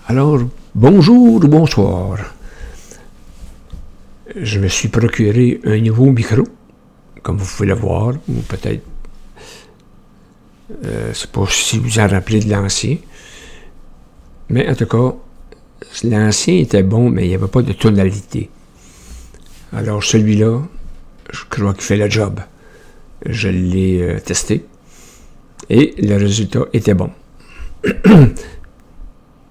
Alors, bonjour ou bonsoir. Je me suis procuré un nouveau micro, comme vous pouvez le voir, ou peut-être, je ne sais pas si vous en rappelez de l'ancien, mais en tout cas, l'ancien était bon, mais il n'y avait pas de tonalité. Alors celui-là, je crois qu'il fait le job. Je l'ai testé, et le résultat était bon.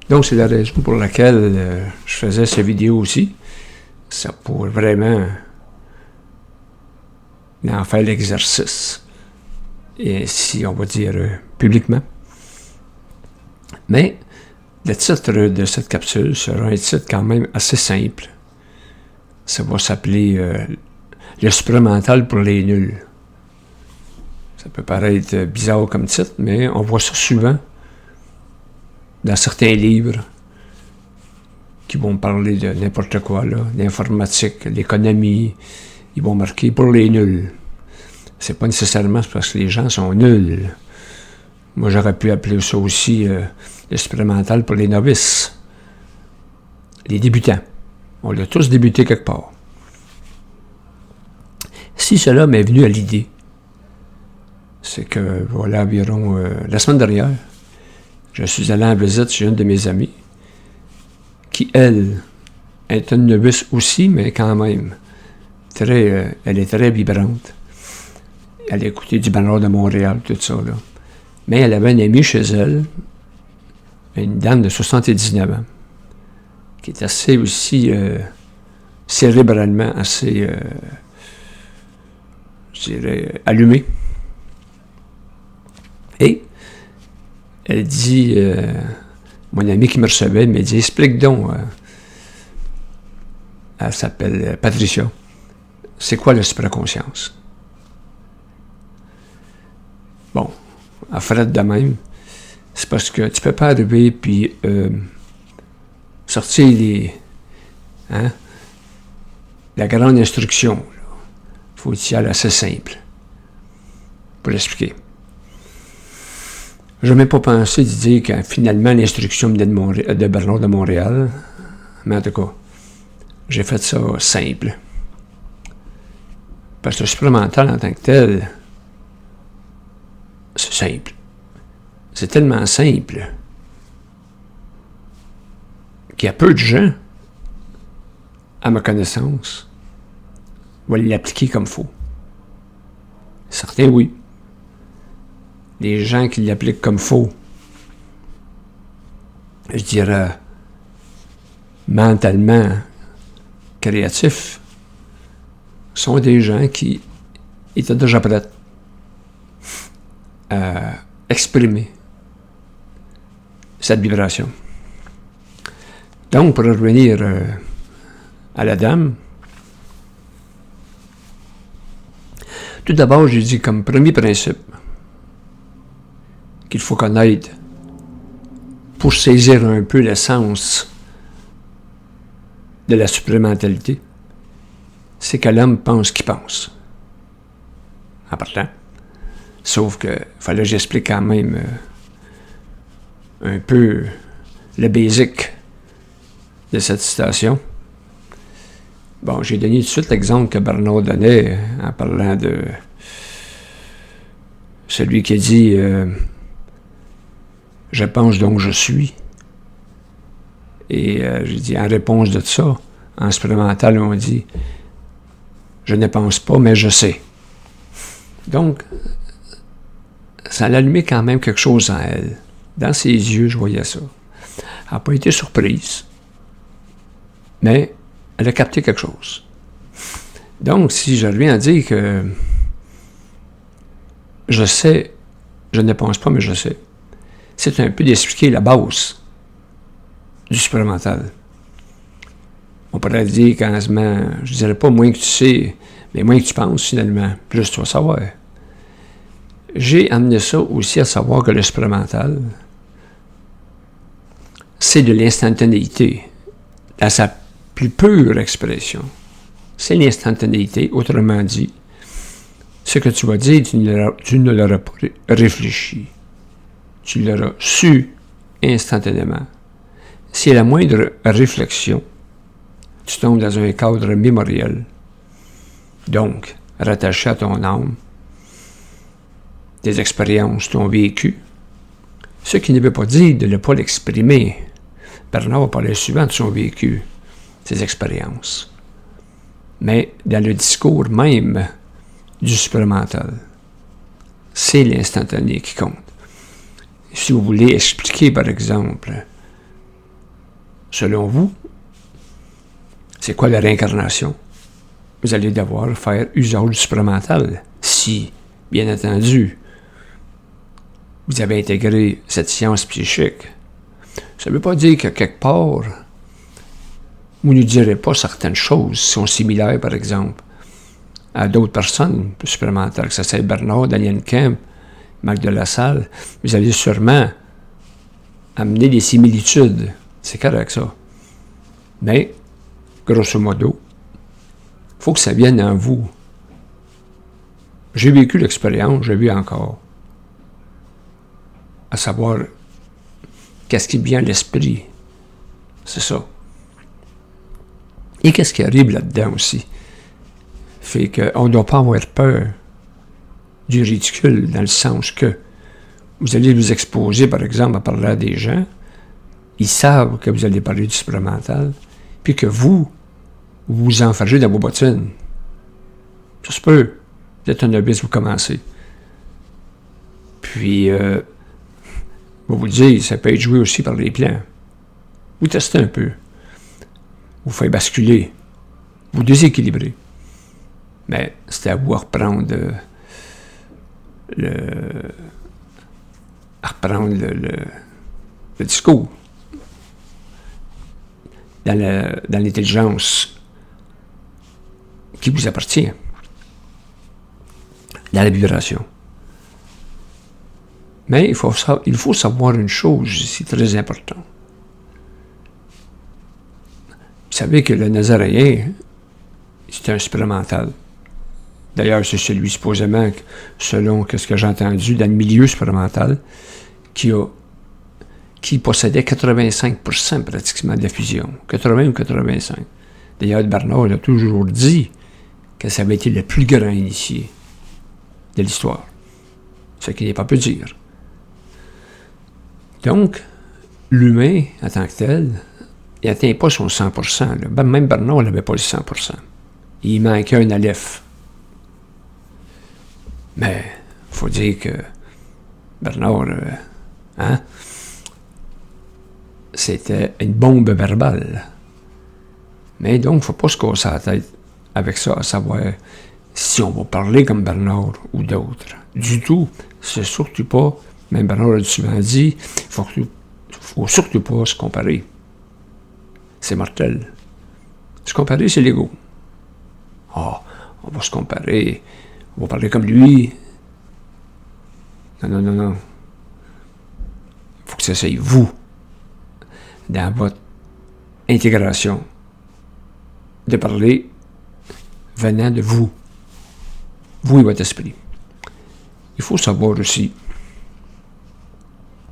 Donc, c'est la raison pour laquelle je faisais cette vidéo aussi. Ça pour vraiment en faire l'exercice. Et si on va dire publiquement. Mais le titre de cette capsule sera un titre quand même assez simple. Ça va s'appeler le supramental pour les nuls. Ça peut paraître bizarre comme titre, mais on voit ça souvent dans certains livres qui vont parler de n'importe quoi, là, l'informatique, l'économie, ils vont marquer pour les nuls. C'est pas nécessairement parce que les gens sont nuls. Moi, j'aurais pu appeler ça aussi l'expérimental pour les novices, les débutants. On l'a tous débuté quelque part. Si cela m'est venu à l'idée, c'est que, voilà, environ la semaine dernière, je suis allé en visite chez une de mes amies, qui, elle, est une novice aussi, mais quand même, elle est très vibrante. Elle a écouté du Bannière de Montréal, tout ça, là. Mais elle avait une amie chez elle, une dame de 79 ans, qui est assez aussi, cérébralement, assez, je dirais, allumée. Et elle dit, mon ami qui me recevait, me dit, explique donc, elle s'appelle Patricia, c'est quoi la supraconscience? Bon, à Fred de même, c'est parce que tu peux pas arriver puis sortir la grande instruction. Il faut y aller assez simple pour l'expliquer. Je n'ai même pas pensé de dire que finalement l'instruction venait de Bernard de Montréal, mais en tout cas, j'ai fait ça simple. Parce que le supramental en tant que tel, c'est simple. C'est tellement simple qu'il y a peu de gens, à ma connaissance, vont l'appliquer comme il faut. Certains, oui. Les gens qui l'appliquent comme faux, je dirais, mentalement créatifs, sont des gens qui étaient déjà prêts à exprimer cette vibration. Donc, pour revenir à la dame, tout d'abord, j'ai dit comme premier principe qu'il faut connaître pour saisir un peu l'essence de la supramentalité, c'est que l'homme pense qu'il pense. En partant. Sauf que fallait que j'explique quand même un peu le basic de cette citation. Bon, j'ai donné tout de suite l'exemple que Bernard donnait en parlant de celui qui a dit je pense donc je suis. Et j'ai dit en réponse de ça, en supramental, on dit je ne pense pas, mais je sais. Donc, ça allumait quand même quelque chose en elle. Dans ses yeux, je voyais ça. Elle n'a pas été surprise, mais elle a capté quelque chose. Donc, si je reviens à dire que je sais, je ne pense pas, mais je sais, c'est un peu d'expliquer la base du supramental. On pourrait dire quasiment, je dirais pas moins que tu sais, mais moins que tu penses finalement, plus tu vas savoir. J'ai amené ça aussi à savoir que le supramental, c'est de l'instantanéité, à sa plus pure expression. C'est l'instantanéité, autrement dit, ce que tu vas dire, tu ne l'auras pas réfléchi. Tu l'auras su instantanément. Si à la moindre réflexion, tu tombes dans un cadre mémoriel, donc rattaché à ton âme, des expériences, ton vécu, ce qui ne veut pas dire de ne pas l'exprimer. Bernard parlait souvent de son vécu, ses expériences. Mais dans le discours même du supramental, c'est l'instantané qui compte. Si vous voulez expliquer, par exemple, selon vous, c'est quoi la réincarnation, vous allez devoir faire usage du supramental. Si, bien entendu, vous avez intégré cette science psychique, ça ne veut pas dire que quelque part, vous ne direz pas certaines choses qui sont similaires, par exemple, à d'autres personnes supplémentaires, que ce soit Bernard, Daniel Kemp, Marc de la Salle. Vous allez sûrement amener des similitudes. C'est correct, ça. Mais, grosso modo, il faut que ça vienne en vous. J'ai vécu l'expérience, j'ai vu encore. À savoir, qu'est-ce qui vient à l'esprit? C'est ça. Et qu'est-ce qui arrive là-dedans aussi? Fait qu'on ne doit pas avoir peur du ridicule, dans le sens que vous allez vous exposer, par exemple, à parler à des gens, ils savent que vous allez parler du supramental, puis que vous enfergez dans vos bottines. Ça se peut. Vous êtes un novice, vous commencez. Puis, vous dire, ça peut être joué aussi par les plans. Vous testez un peu. Vous faites basculer. Vous déséquilibrez. Mais c'est à vous à reprendre le discours. Dans l'intelligence qui vous appartient. Dans la vibration. Mais il faut savoir une chose, c'est très important. Vous savez que le Nazaréen, c'est un supramental. D'ailleurs, c'est celui, supposément, selon ce que j'ai entendu, dans le milieu supramental, qui possédait 85% pratiquement de la fusion. 80 ou 85. D'ailleurs, Bernard a toujours dit que ça avait été le plus grand initié de l'histoire. Ce qui n'est pas peu dire. Donc, l'humain, en tant que tel, il n'atteint pas son 100%. Là. Même Bernard n'avait pas le 100%. Il manquait un aleph. Mais, il faut dire que Bernard, c'était une bombe verbale. Mais donc, il ne faut pas se casser la tête avec ça, à savoir si on va parler comme Bernard ou d'autres. Du tout. C'est surtout pas, même Bernard a souvent dit, il ne faut surtout pas se comparer. C'est mortel. Se comparer, c'est l'ego. On va se comparer, on va parler comme lui. Non. Il faut que ça soit vous, dans votre intégration, de parler venant de vous et votre esprit. Il faut savoir aussi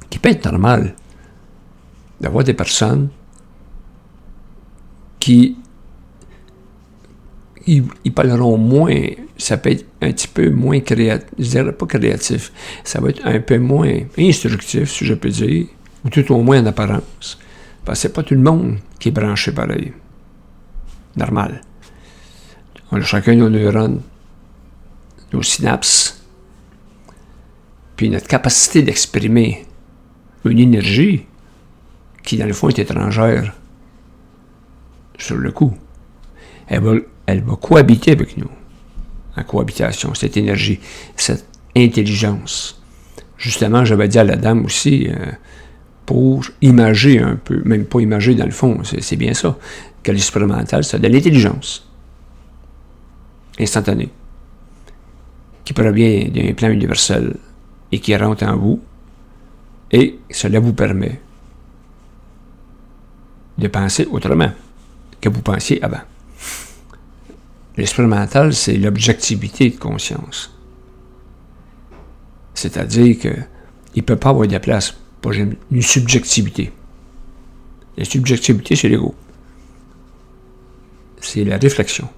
qu'il peut être normal d'avoir des personnes qui ils parleront moins, ça peut être un petit peu moins créatif, je dirais pas créatif, ça va être un peu moins instructif, si je peux dire, ou tout au moins en apparence, parce que c'est pas tout le monde qui est branché pareil. Normal. On a chacun nos neurones, nos synapses, puis notre capacité d'exprimer une énergie qui, dans le fond, est étrangère sur le coup. Elle va cohabiter avec nous, en cohabitation, cette énergie, cette intelligence. Justement, j'avais dit à la dame aussi, pour imager un peu, même pas imager dans le fond, c'est bien ça, que l'esprit mental, c'est de l'intelligence instantanée, qui provient d'un plan universel et qui rentre en vous, et cela vous permet de penser autrement que vous pensiez avant. L'esprit mental, c'est l'objectivité de conscience. C'est-à-dire qu'il ne peut pas avoir de place pour une subjectivité. La subjectivité, c'est l'ego. C'est la réflexion.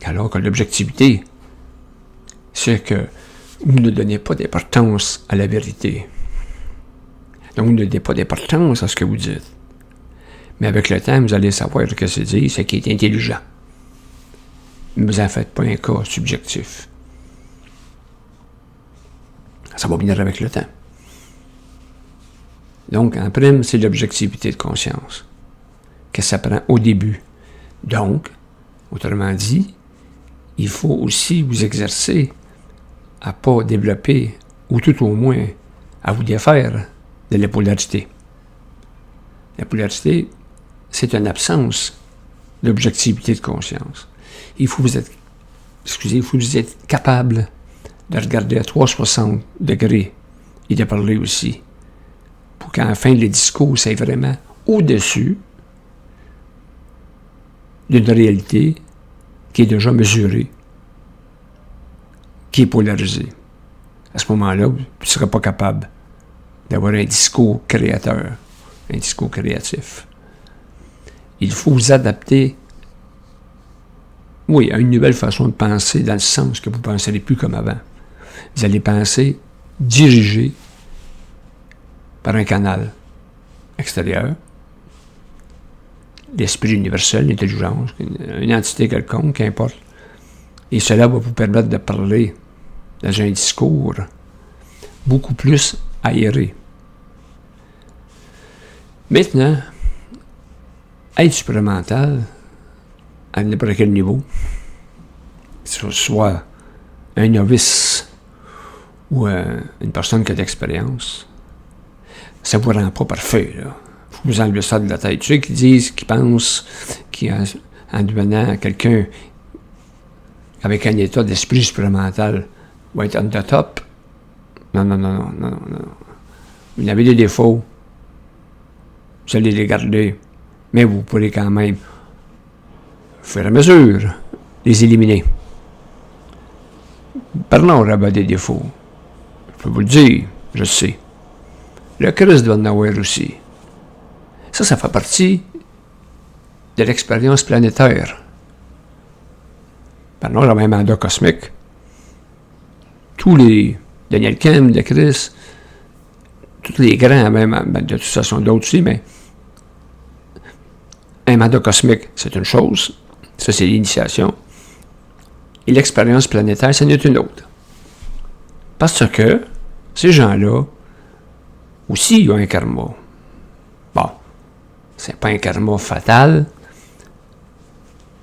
Alors que l'objectivité, c'est que vous ne donnez pas d'importance à la vérité. Donc, vous ne donnez pas d'importance à ce que vous dites. Mais avec le temps, vous allez savoir ce que c'est dit, c'est qu'il est intelligent. Ne vous en faites pas un cas subjectif. Ça va venir avec le temps. Donc, en prime, c'est l'objectivité de conscience que ça prend au début. Donc, autrement dit, il faut aussi vous exercer à ne pas développer, ou tout au moins à vous défaire de la polarité. La polarité, c'est une absence d'objectivité de conscience. Il faut vous être capable de regarder à 360 degrés et de parler aussi, pour qu'à la fin, le discours, c'est vraiment au-dessus d'une réalité qui est déjà mesurée, qui est polarisée. À ce moment-là, vous ne serez pas capable d'avoir un discours créateur, un discours créatif. Il faut vous adapter, oui, à une nouvelle façon de penser, dans le sens que vous ne penserez plus comme avant. Vous allez penser dirigé par un canal extérieur, l'esprit universel, l'intelligence, une entité quelconque, qu'importe. Et cela va vous permettre de parler dans un discours beaucoup plus aéré. Maintenant, être supramental, à n'importe quel niveau, soit un novice ou une personne qui a d'expérience, ça ne vous rend pas parfait, là. Faut vous enlever ça de la tête. Ceux qui disent, qui pensent, en devenant quelqu'un avec un état d'esprit supramental, va être on the top. Non. Vous avez des défauts. Vous allez les garder. Mais vous pourrez quand même, au fur et à mesure, les éliminer. Parlons rabat des défauts. Je peux vous le dire, je sais. Le Christ doit en avoir aussi. Ça fait partie de l'expérience planétaire. Parlons de même mandat cosmique. Tous les Daniel Kim, de Christ, tous les grands, même, de toute façon d'autres aussi, mais un mandat cosmique, c'est une chose. Ça, c'est l'initiation. Et l'expérience planétaire, c'en est une autre. Parce que ces gens-là, aussi, ils ont un karma. Bon, c'est pas un karma fatal,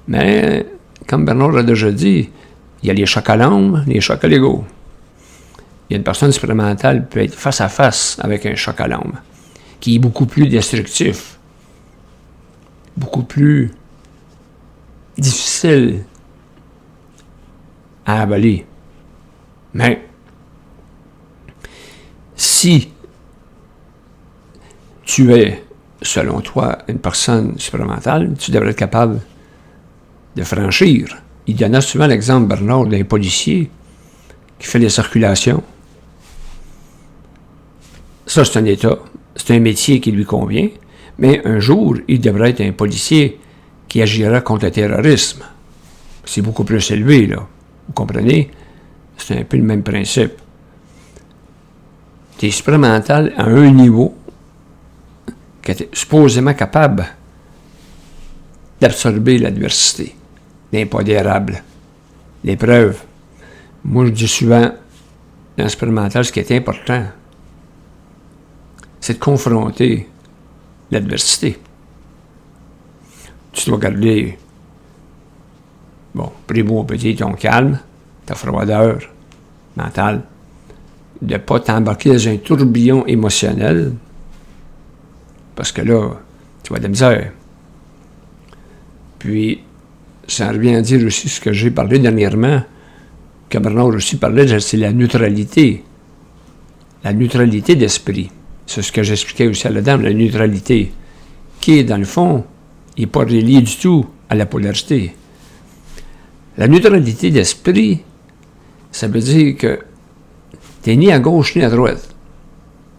mais, comme Bernard l'a déjà dit, il y a les chocs à l'âme, les chocs à l'ego. Il y a une personne expérimentale qui peut être face à face avec un choc à l'âme, qui est beaucoup plus destructif, beaucoup plus difficile à avaler. Mais, si tu es, selon toi, une personne supplémentaire, tu devrais être capable de franchir. Il donnait souvent l'exemple, Bernard, d'un policier qui fait les circulations. Ça, c'est un état, c'est un métier qui lui convient, mais un jour, il devrait être un policier qui agira contre le terrorisme. C'est beaucoup plus élevé, là. Vous comprenez? C'est un peu le même principe. Tu es supplémental à un niveau qui est supposément capable d'absorber l'adversité, l'impondérable, l'épreuve. Moi, je dis souvent, dans l'expérimental, ce qui est important, c'est de confronter l'adversité. Tu dois garder, primo petit, ton calme, ta froideur mentale, de ne pas t'embarquer dans un tourbillon émotionnel, parce que là, tu vas de la misère. Puis, ça revient à dire aussi ce que j'ai parlé dernièrement, que Bernard aussi parlait, c'est la neutralité. La neutralité d'esprit. C'est ce que j'expliquais aussi à la dame, la neutralité, qui est, dans le fond, n'est pas reliée du tout à la polarité. La neutralité d'esprit, ça veut dire que tu n'es ni à gauche ni à droite.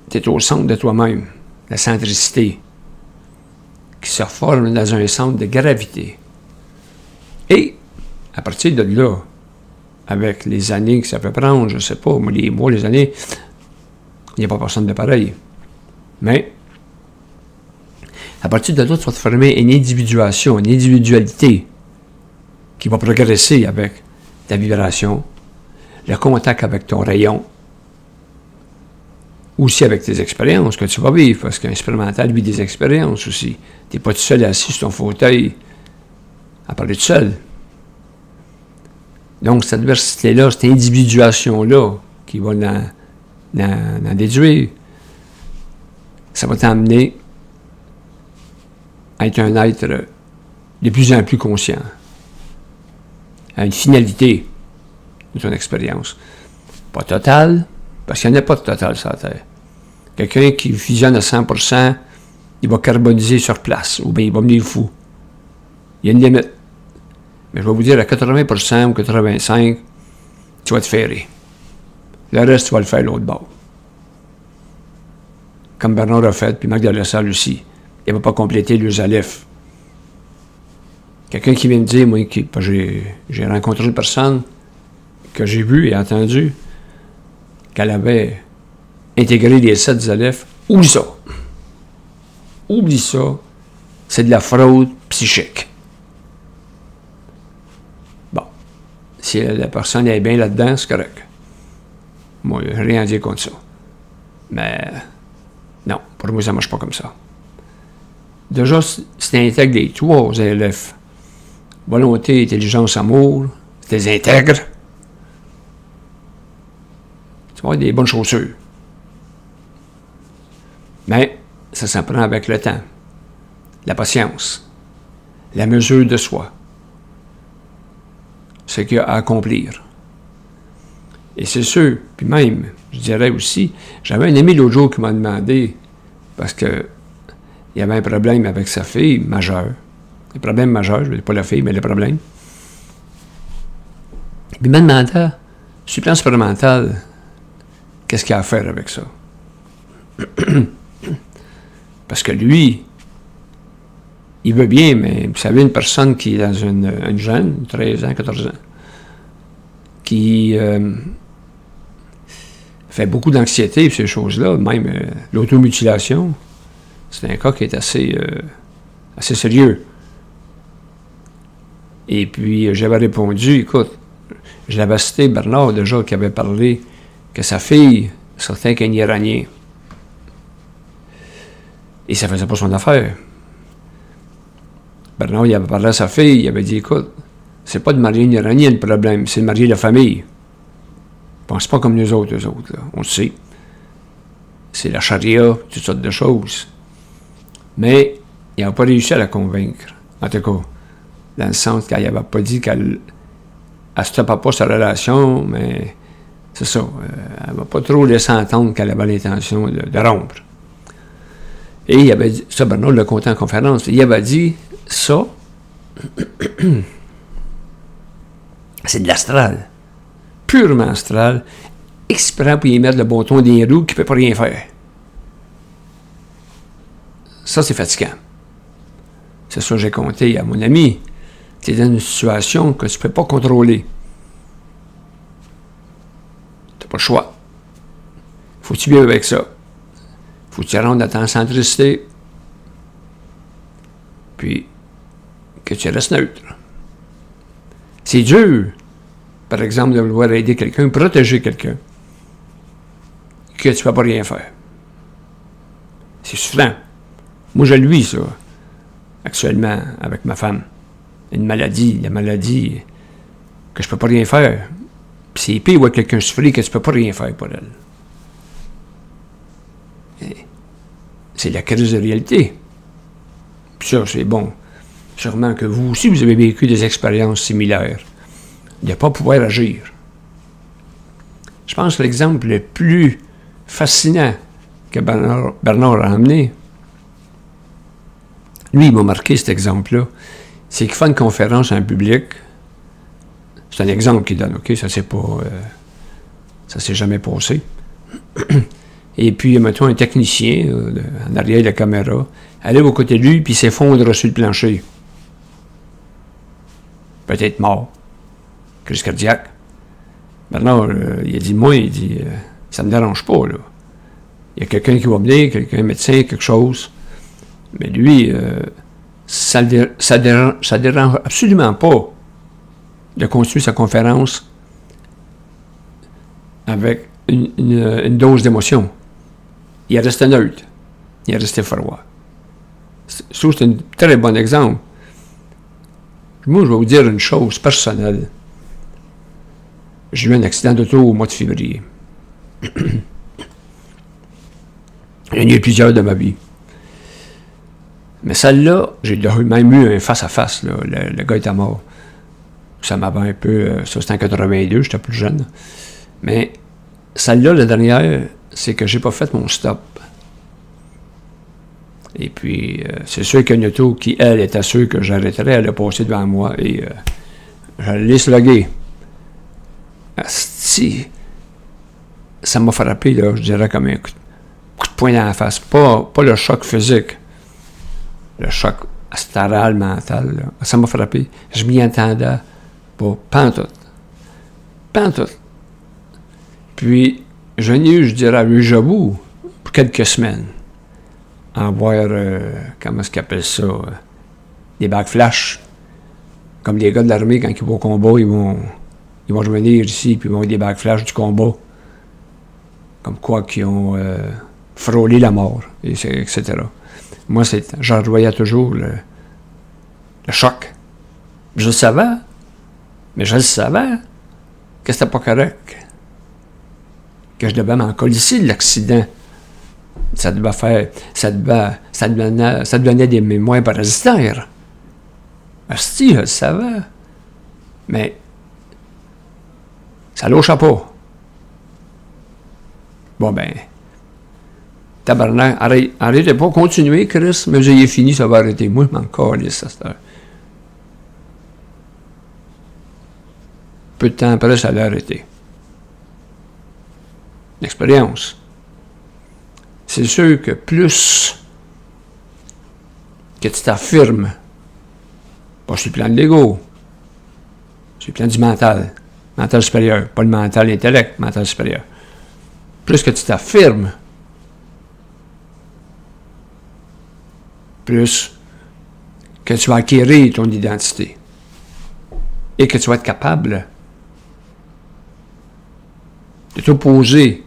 Tu es au centre de toi-même. la centricité, qui se forme dans un centre de gravité. Et, à partir de là, avec les années que ça peut prendre, je ne sais pas, les mois, les années, il n'y a pas personne de pareil. Mais, à partir de là, tu vas te former une individuation, une individualité qui va progresser avec ta vibration, le contact avec ton rayon, aussi avec tes expériences que tu vas vivre, parce qu'un expérimental vit des expériences aussi. Tu n'es pas tout seul assis sur ton fauteuil à parler tout seul. Donc, cette diversité-là, cette individuation-là, qui va en déduire, ça va t'amener à être un être de plus en plus conscient, à une finalité de ton expérience. Pas totale, parce qu'il n'y en a pas de total sur la Terre. Quelqu'un qui fusionne à 100%, il va carboniser sur place, ou bien il va venir fou. Il y a une limite. Mais je vais vous dire, à 80% ou 85%, tu vas te ferrer. Le reste, tu vas le faire l'autre bord. Comme Bernard a fait, puis Marc de la Salle aussi. Il ne va pas compléter le Aleph. Quelqu'un qui vient me dire, moi, j'ai rencontré une personne que j'ai vue et entendue, qu'elle avait intégré les 7 Aleph. Oublie ça. Oublie ça. C'est de la fraude psychique. Bon. Si la personne est bien là-dedans, c'est correct. Moi, je n'ai rien à dire contre ça. Mais non, pour moi, ça ne marche pas comme ça. Déjà, si tu intègres les 3 Aleph, volonté, intelligence, amour, si tu les intègres, tu vas avoir des bonnes chaussures. Mais ça s'en prend avec le temps, la patience, la mesure de soi, ce qu'il y a à accomplir. Et c'est sûr, puis même, je dirais aussi, j'avais un ami l'autre jour qui m'a demandé, parce que il y avait un problème avec sa fille majeure, un problème majeur, je ne veux pas la fille, mais le problème. Puis il m'a demandé, sur le plan expérimental, qu'est-ce qu'il y a à faire avec ça? Parce que lui, il veut bien, mais vous savez, une personne qui est dans une jeune, 13 ans, 14 ans, qui fait beaucoup d'anxiété et ces choses-là, même l'automutilation, c'est un cas qui est assez sérieux. Et puis, j'avais répondu, écoute, je l'avais cité Bernard déjà, qui avait parlé que sa fille sortait qu'un Iranien. Et ça faisait pas son affaire. Bernard, il avait parlé à sa fille, il avait dit, écoute, c'est pas de marier une Iranienne le problème, c'est de marier la famille. Pense pas comme nous autres, là. On le sait. C'est la charia, toutes sortes de choses. Mais il n'a pas réussi à la convaincre. En tout cas, dans le sens qu'elle n'avait pas dit qu'elle ne stoppait pas sa relation, mais c'est ça. Elle ne va pas trop laisser entendre qu'elle avait l'intention de rompre. Et il avait dit, ça Bernard l'a compté en conférence, il avait dit, ça, c'est de l'astral. Purement astral, exprès pour y mettre le bâton des roues qui ne peut pas rien faire. Ça, c'est fatigant. C'est ça que j'ai compté à mon ami. Tu es dans une situation que tu ne peux pas contrôler. Tu n'as pas le choix. Faut que tu vives avec ça. Faut que tu rentres dans ta centricité. Puis, que tu restes neutre. C'est dur, par exemple, de vouloir aider quelqu'un, protéger quelqu'un, que tu ne peux pas rien faire. C'est souffrant. Moi, je le vis, ça, actuellement, avec ma femme. Une maladie, la maladie que je peux pas rien faire. Puis c'est pire voir quelqu'un souffrir que tu peux pas rien faire pour elle. Et c'est la crise de réalité. Puis ça, c'est bon. Sûrement que vous aussi, vous avez vécu des expériences similaires. De ne pas pouvoir agir. Je pense que l'exemple le plus fascinant que Bernard a amené, lui, il m'a marqué cet exemple-là, c'est qu'il fait une conférence en public. C'est un exemple qu'il donne, OK? Ça s'est jamais passé. et puis, mettons, un technicien, en arrière de la caméra, arrive aux côtés de lui, puis s'effondre sur le plancher. Peut-être mort. Crise cardiaque. Bernard, il a dit, moi, ça me dérange pas, là. Il y a quelqu'un qui va venir, un médecin, quelque chose. Mais lui, ça dérange absolument pas de continuer sa conférence avec une dose d'émotion. Il est resté neutre. Il est resté froid. Je trouve que c'est un très bon exemple. Moi, je vais vous dire une chose personnelle. J'ai eu un accident d'auto au mois de février. Il y en a eu plusieurs de ma vie. Mais celle-là, j'ai même eu un face-à-face. Là. Le gars était mort. Ça m'avait un peu... ça, c'était en 82, j'étais plus jeune. Mais celle-là, la dernière, c'est que j'ai pas fait mon stop. Et puis, c'est sûr qu'il y a une auto qui, elle, était sûre que j'arrêterais. Elle a passé devant moi et j'allais les sloguer. Asti, ça m'a frappé, là, je dirais, comme un coup de poing dans la face. Pas le choc physique. Le choc astral, mental. Là. Ça m'a frappé. Je m'y attendais pas. Pantoute. Puis, je n'ai eu, je dirais, un jabou pour quelques semaines. En voir, comment est-ce qu'ils appellent ça, des bagues flash. Comme les gars de l'armée, quand ils vont au combat, ils vont revenir ici, puis ils vont avoir des bagues flash du combat. Comme quoi qu'ils ont frôlé la mort, etc. Moi, j'en voyais toujours le choc. Je le savais, mais je le savais que c'était pas correct. Que je devais m'en colisser de l'accident. Ça devenait des mémoires parasitaires. Asti, je le savais. Mais ça lâchait pas. Bon ben, tabarnak, arrêtez pas, continuez, Chris, mais vous ayez fini, ça va arrêter. Moi, je m'en calisse à cette heure. Peu de temps après, ça allait arrêter. L'expérience. C'est sûr que plus que tu t'affirmes, pas sur le plan de l'ego, sur le plan du mental supérieur, pas le mental intellect, mental supérieur. Plus que tu t'affirmes, plus que tu vas acquérir ton identité et que tu vas être capable de t'opposer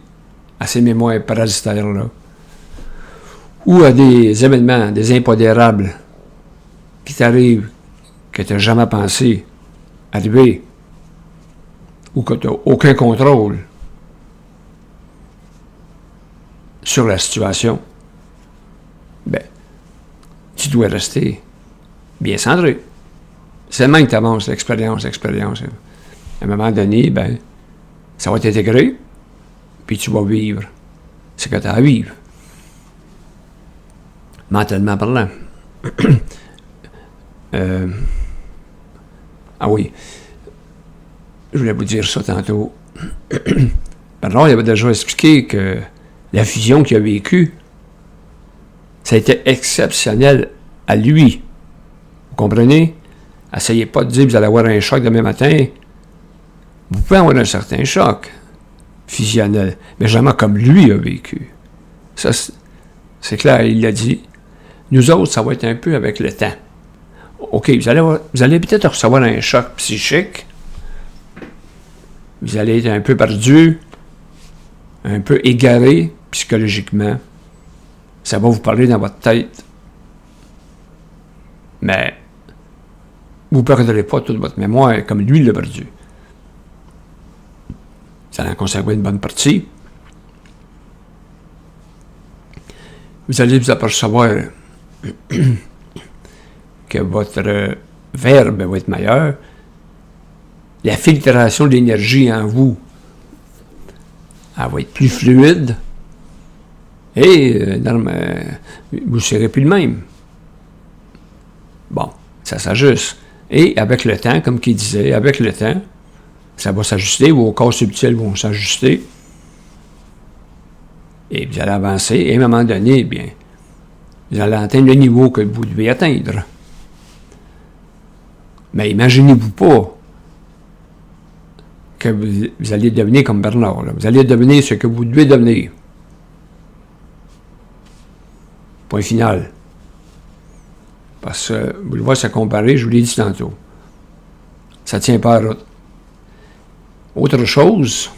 à ces mémoires parasitaires-là ou à des événements, des impondérables qui t'arrivent, que tu n'as jamais pensé arriver ou que tu n'as aucun contrôle sur la situation, ben, tu dois rester bien centré. C'est le même que tu avances l'expérience. À un moment donné, ben, ça va t'intégrer, puis tu vas vivre ce que tu as à vivre. Mentalement parlant. Ah oui. Je voulais vous dire ça tantôt. Bernard, il avait déjà expliqué que la fusion qu'il a vécue, ça a été exceptionnel à lui. Vous comprenez? Essayez pas de dire que vous allez avoir un choc demain matin. Vous pouvez avoir un certain choc fusionnel, mais jamais comme lui a vécu. Ça, c'est clair, il l'a dit. Nous autres, ça va être un peu avec le temps. OK, vous allez peut-être recevoir un choc psychique. Vous allez être un peu perdu, un peu égaré psychologiquement. Ça va vous parler dans votre tête. Mais vous ne perdrez pas toute votre mémoire comme lui l'a perdu. Vous allez en conserver une bonne partie. Vous allez vous apercevoir que votre verbe va être meilleur. La filtration de l'énergie en vous, elle va être plus fluide. Et vous ne serez plus le même. Bon, ça s'ajuste. Et avec le temps, comme qu'il disait, avec le temps, ça va s'ajuster, vos corps subtils vont s'ajuster. Et vous allez avancer, et à un moment donné, bien, vous allez atteindre le niveau que vous devez atteindre. Mais imaginez-vous pas que vous allez devenir comme Bernard. Là. Vous allez devenir ce que vous devez devenir. Point final. Parce que vous le voyez se comparer, je vous l'ai dit tantôt. Ça ne tient pas à route. Autre chose,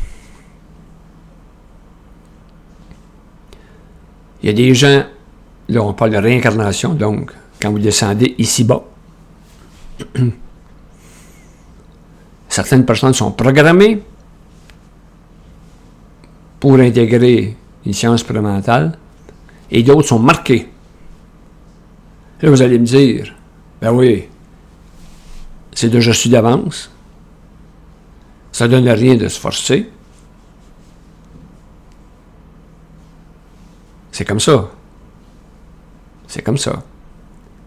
il y a des gens, là on parle de réincarnation, donc quand vous descendez ici-bas, certaines personnes sont programmées pour intégrer une science expérimentale et d'autres sont marquées. Là, vous allez me dire, ben oui, c'est déjà su d'avance, ça ne donne rien de se forcer. C'est comme ça. C'est comme ça.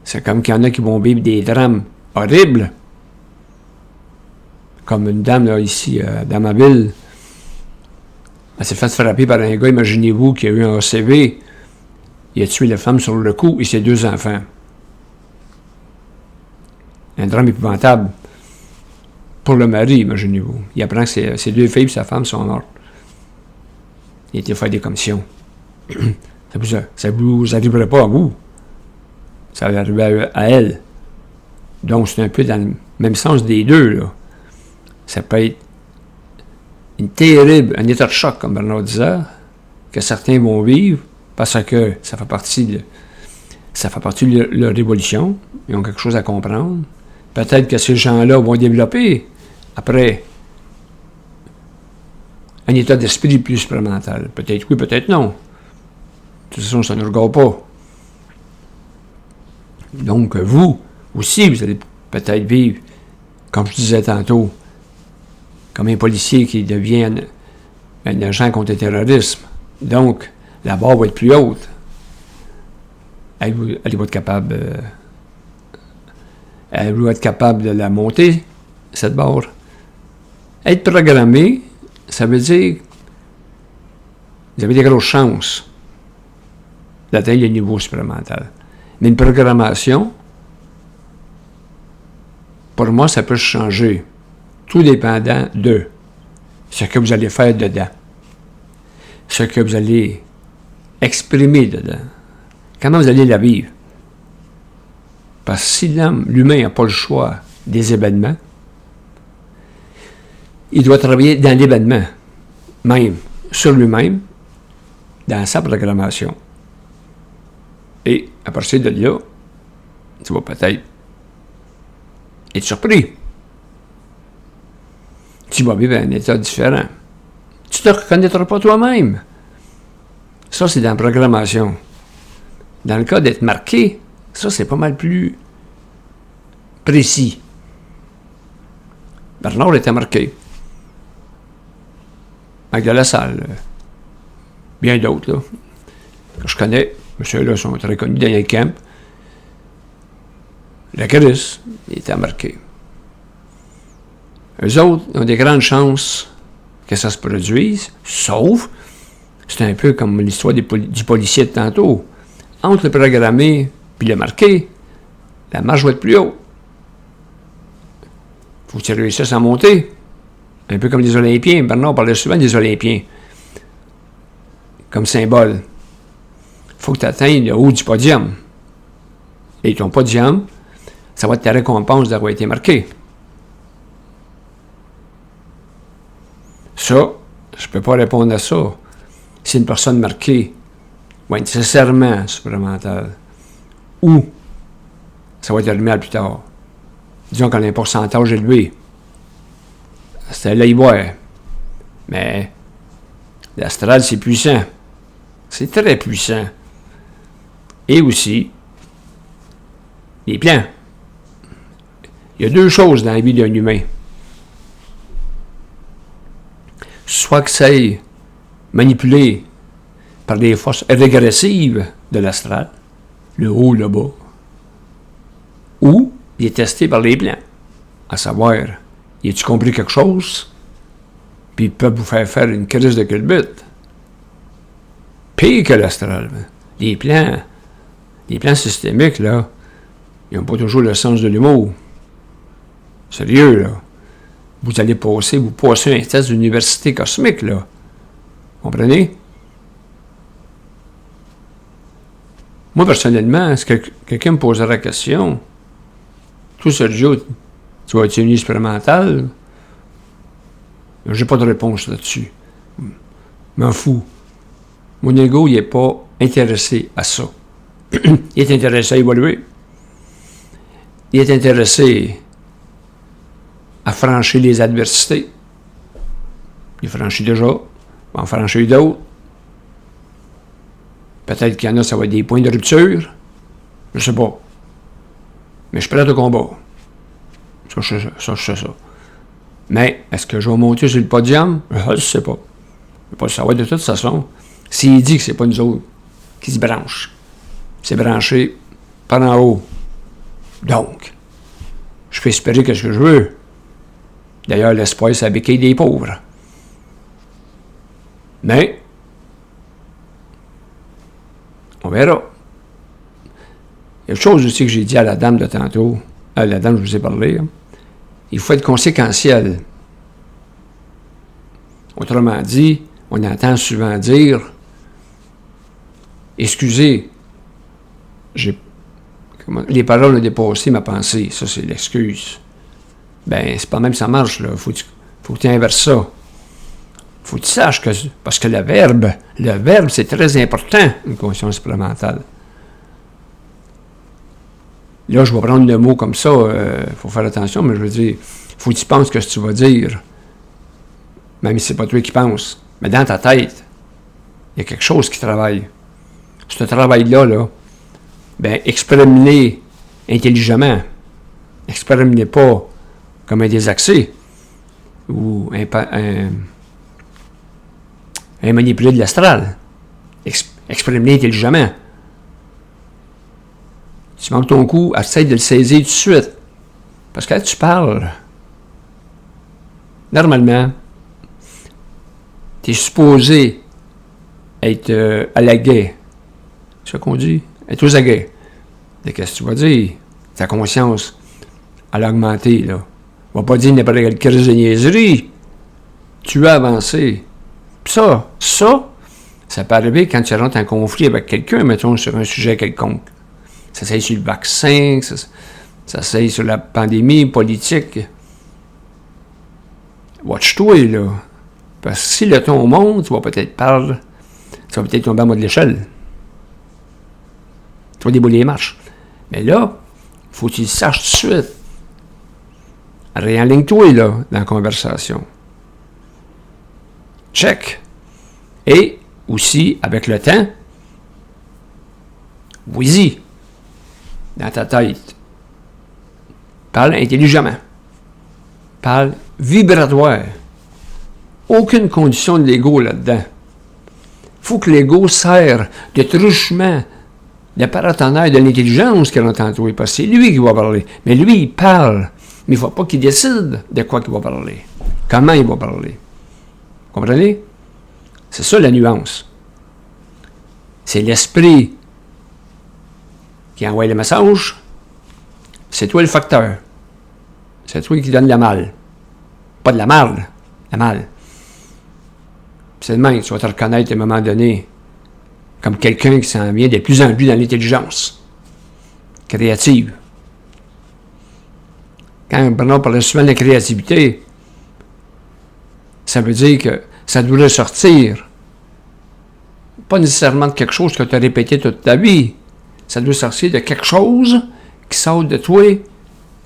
C'est comme qu'il y en a qui vont vivre des drames horribles. Comme une dame là, ici, dans ma ville, elle s'est faite frapper par un gars, imaginez-vous, qui a eu un ACV. Il a tué la femme sur le coup et ses 2 enfants. Un drame épouvantable. Pour le mari, imaginez-vous. Il apprend que ses 2 filles et sa femme sont mortes. Il a été faire des commissions. Ça vous arriverait pas à vous. Ça va arriver à elle. Donc, c'est un peu dans le même sens des deux, là. Ça peut être un état de choc, comme Bernard disait, que certains vont vivre parce que ça fait partie de leur évolution. Ils ont quelque chose à comprendre. Peut-être que ces gens-là vont développer, après, un état d'esprit plus expérimental. Peut-être oui, peut-être non. De toute façon, ça ne nous regarde pas. Donc, vous aussi, vous allez peut-être vivre, comme je disais tantôt, comme un policier qui devient un agent contre le terrorisme. Donc, la barre va être plus haute. Elle va être capable de la monter, cette barre. Être programmé, ça veut dire que vous avez des grosses chances d'atteindre le niveau expérimental. Mais une programmation, pour moi, ça peut changer, tout dépendant de ce que vous allez faire dedans, ce que vous allez exprimer dedans, comment vous allez la vivre. Parce que si l'humain n'a pas le choix des événements, il doit travailler dans l'événement, même sur lui-même, dans sa programmation. Et à partir de là, tu vas peut-être être surpris. Tu vas vivre un état différent. Tu ne te reconnaîtras pas toi-même. Ça, c'est dans la programmation. Dans le cas d'être marqué, ça, c'est pas mal plus précis. Bernard était marqué. Avec de la salle. Bien d'autres, là, que je connais. Ceux-là sont très connus dans les camps. Le Christ, il était marqué. Eux autres ont des grandes chances que ça se produise, sauf, c'est un peu comme l'histoire du policier de tantôt. Entre le programmé et le marqué, la marche va être plus haute. Faut que tu réussisses à monter. Un peu comme les Olympiens. Bernard parlait souvent des Olympiens. Comme symbole. Faut que tu atteignes le haut du podium. Et ton podium, ça va être ta récompense d'avoir été marqué. Ça, je ne peux pas répondre à ça. Si une personne marquée va être nécessairement supplémentaire, ou ça va être terminé plus tard. Disons qu'on a un pourcentage élevé. C'est là, il voit. Mais l'astral, c'est puissant. C'est très puissant. Et aussi, les plans. Il y a 2 choses dans la vie d'un humain. Soit que c'est manipulé par des forces régressives de l'astral, le haut, le bas, ou il est testé par les plans, à savoir, y a-tu compris quelque chose, puis ils peuvent vous faire une crise de culbute. Pire que l'astral. Les plans systémiques, là, ils n'ont pas toujours le sens de l'humour. Sérieux, là. Vous passez un test d'université cosmique, là. Comprenez? Moi, personnellement, est-ce que quelqu'un me posera la question? Toi, Sergio, tu vas être une expérimentale? J'ai pas de réponse là-dessus. M'en fous. Mon ego, il n'est pas intéressé à ça. Il est intéressé à évoluer. Il est intéressé à franchir les adversités. Il franchit déjà. Il va en franchir d'autres. Peut-être qu'il y en a, ça va être des points de rupture. Je sais pas. Mais je suis prêt au combat. Ça, je sais ça. Mais, est-ce que je vais monter sur le podium? Je ne sais pas. Je ne vais pas le savoir de toute façon. S'il dit que c'est pas nous autres qui se branchent, c'est branché par en haut. Donc, je peux espérer que ce que je veux. D'ailleurs, l'espoir, c'est la béquille des pauvres. Mais, on verra. Il y a une chose aussi que j'ai dit à la dame de tantôt, à la dame, je vous ai parlé, hein. Il faut être conséquentiel. Autrement dit, on entend souvent dire « Excusez, les paroles ont dépassé ma pensée. » Ça, c'est l'excuse. Ben, c'est pas même ça marche, là. Faut que tu inverses ça. Faut que tu saches que... Parce que le verbe, c'est très important, une conscience supplémentaire. Là, je vais prendre le mot comme ça, faut faire attention, mais je veux dire, faut que tu penses que ce que tu vas dire, même si c'est pas toi qui penses. Mais dans ta tête, il y a quelque chose qui travaille. Ce travail-là, ben, exprime-les intelligemment. Exprime-les pas comme un désaxé ou un manipulé de l'astral. Exprime-les intelligemment. Tu manques ton coup, essaie de le saisir tout de suite. Parce que là, tu parles. Normalement, tu es supposé être à la guet. C'est ça qu'on dit? Être aux aguets. Qu'est-ce que tu vas dire? Ta conscience, elle a augmenté, là. On va pas dire n'importe quelle crise de niaiserie. Tu as avancé. Puis ça peut arriver quand tu rentres en conflit avec quelqu'un, mettons, sur un sujet quelconque. Ça s'aille sur le vaccin, ça s'aille sur la pandémie politique. Watch-toi, là. Parce que si le ton monte, tu vas peut-être tomber en bas de l'échelle. Tu vas débouler les marches. Mais là, faut que tu le saches tout de suite. Réaligne-toi, là, dans la conversation. Check. Et aussi, avec le temps, oui-y. Dans ta tête. Parle intelligemment. Parle vibratoire. Aucune condition de l'ego là-dedans. Il faut que l'ego sert de truchement, de paratonnerre de l'intelligence qu'il entend toi, parce que c'est lui qui va parler. Mais lui, il parle. Mais il ne faut pas qu'il décide de quoi il va parler. Comment il va parler. Comprenez? C'est ça la nuance. C'est l'esprit qui envoie le message, c'est toi le facteur. C'est toi qui donne la malle. Pas de la malle, la malle. C'est le même, tu vas te reconnaître à un moment donné comme quelqu'un qui s'en vient de plus en plus dans l'intelligence créative. Quand Bernard parlait souvent de la créativité, ça veut dire que ça doit sortir. Pas nécessairement de quelque chose que tu as répété toute ta vie. Ça doit sortir de quelque chose qui sort de toi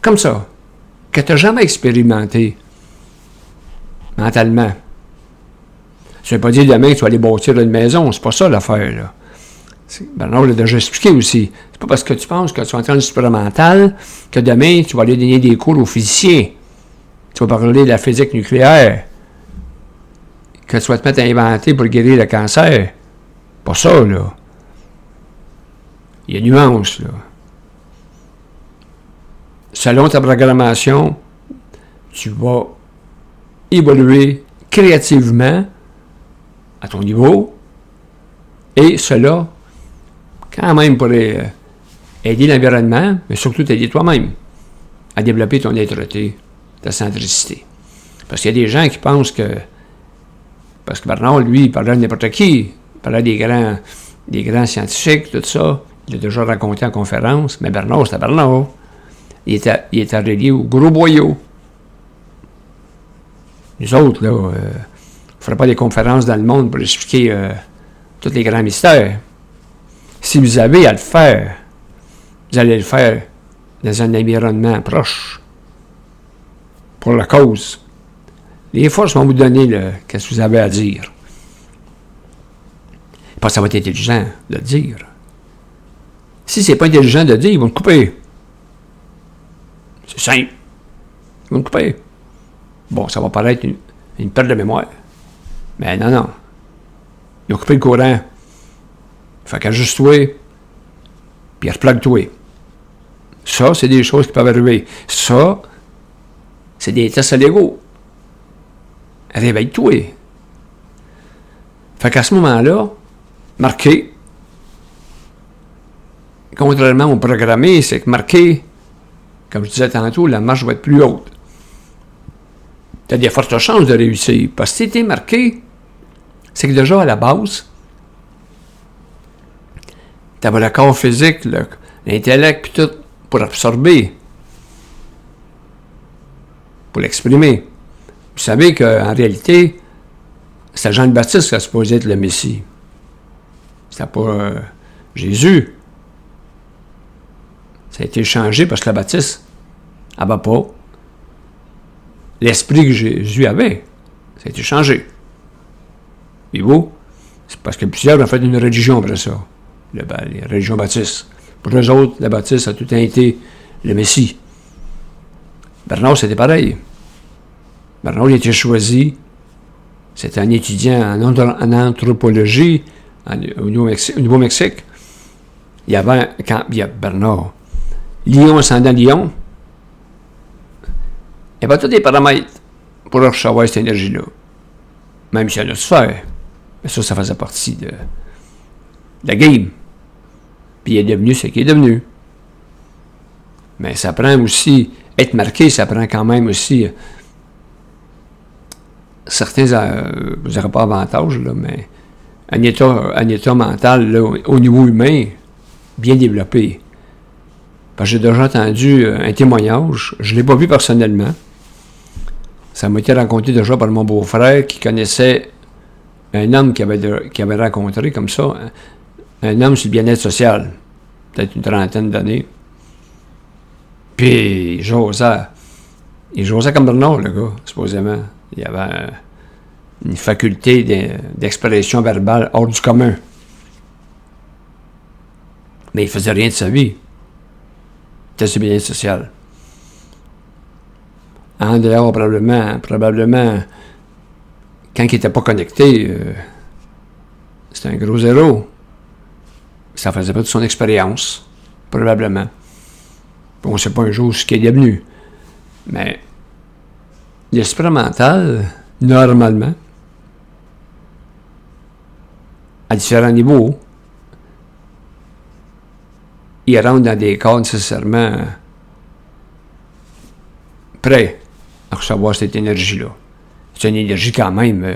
comme ça, que tu n'as jamais expérimenté mentalement. Ça ne veut pas dire demain que tu vas aller bâtir une maison, c'est pas ça l'affaire, là. Bernard l'a déjà expliqué aussi. C'est pas parce que tu penses que tu vas entrer en supplémental que demain tu vas aller donner des cours aux physiciens. Tu vas parler de la physique nucléaire. Que tu vas te mettre à inventer pour guérir le cancer. Pas ça, là. Il y a une nuance, là. Selon ta programmation, tu vas évoluer créativement à ton niveau Et cela, quand même, pourrait aider l'environnement, mais surtout t'aider toi-même à développer ton être-té, ta centricité. Parce qu'il y a des gens qui pensent que... Parce que Bernard, lui, il parlait de n'importe qui. Il parlait des grands scientifiques, tout ça. Il a déjà raconté en conférence. Mais Bernard, c'était Bernard. Il était relié au gros boyau. Nous autres, là, on ne ferait pas des conférences dans le monde pour expliquer tous les grands mystères. Si vous avez à le faire, vous allez le faire dans un environnement proche pour la cause. Les forces vont vous donner ce que vous avez à dire. Parce que ça va être intelligent de le dire. Si c'est pas intelligent de le dire, ils vont le couper. C'est simple. Ils vont le couper. Bon, ça va paraître une perte de mémoire. Mais non. Ils ont coupé le courant. Fait qu'ajuste-toi, puis replogue-toi. Ça, c'est des choses qui peuvent arriver. Ça, c'est des tests légaux. Réveille-toi. Fait qu'à ce moment-là, marquer, contrairement au programmé, c'est que marquer, comme je disais tantôt, la marche va être plus haute. Tu as des fortes chances de réussir. Parce que si tu es marqué, c'est que déjà à la base, tu avais le corps physique, l'intellect, puis tout, pour absorber, pour l'exprimer. Vous savez qu'en réalité, c'est Jean-Baptiste qui a supposé être le Messie. C'était pas Jésus. Ça a été changé parce que le baptiste n'avait pas l'esprit que Jésus avait. Ça a été changé. Et vous, c'est parce que plusieurs ont fait une religion après ça. Les religions baptistes. Pour eux autres, le baptiste a tout été le Messie. Bernard, c'était pareil. Bernard, il a été choisi. C'était un étudiant en anthropologie au Nouveau-Mexique. Il y a Bernard. Lyon, ascendant Lyon. Il y avait tous des paramètres pour recevoir cette énergie-là. Même si elle a se faire. Mais ça faisait partie de la game. Puis il est devenu ce qu'il est devenu. Mais ça prend aussi, être marqué, ça prend quand même aussi certains, vous n'aurez pas avantage, là, mais un état mental là, au niveau humain bien développé. Parce que j'ai déjà entendu un témoignage, je ne l'ai pas vu personnellement. Ça m'a été raconté déjà par mon beau-frère qui connaissait un homme qui avait rencontré comme ça, un homme sur le bien-être social, peut-être une trentaine d'années. Puis il jasait comme Bernard, le gars, supposément. Il avait une faculté d'expression verbale hors du commun. Mais il faisait rien de sa vie. C'était sur le bien-être social. En dehors, probablement, quand il n'était pas connecté, c'était un gros zéro. Ça faisait pas de son expérience, probablement. On ne sait pas un jour ce qu'il est devenu. Mais l'esprit mental, normalement, à différents niveaux, il rentre dans des cas nécessairement prêts à recevoir cette énergie-là. C'est une énergie quand même,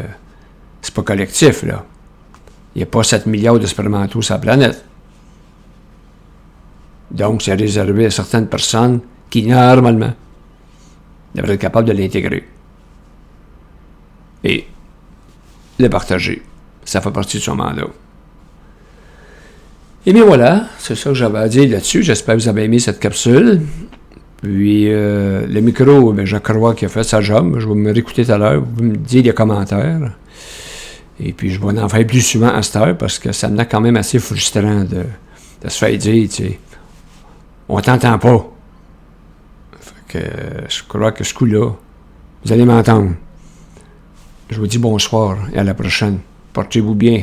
c'est pas collectif, là. Il n'y a pas 7 milliards d'expérimentaux sur la planète. Donc, c'est réservé à certaines personnes qui, normalement, devraient être capables de l'intégrer. Et le partager. Ça fait partie de son mandat. Et bien voilà, c'est ça que j'avais à dire là-dessus. J'espère que vous avez aimé cette capsule. Puis, le micro, ben, je crois qu'il a fait sa job. Je vais me réécouter tout à l'heure. Vous me dites les commentaires. Et puis, je vais en faire plus souvent à cette heure parce que ça me rend quand même assez frustrant de se faire dire, tu sais, on t'entend pas. Fait que je crois que ce coup-là, vous allez m'entendre. Je vous dis bonsoir et à la prochaine. Portez-vous bien.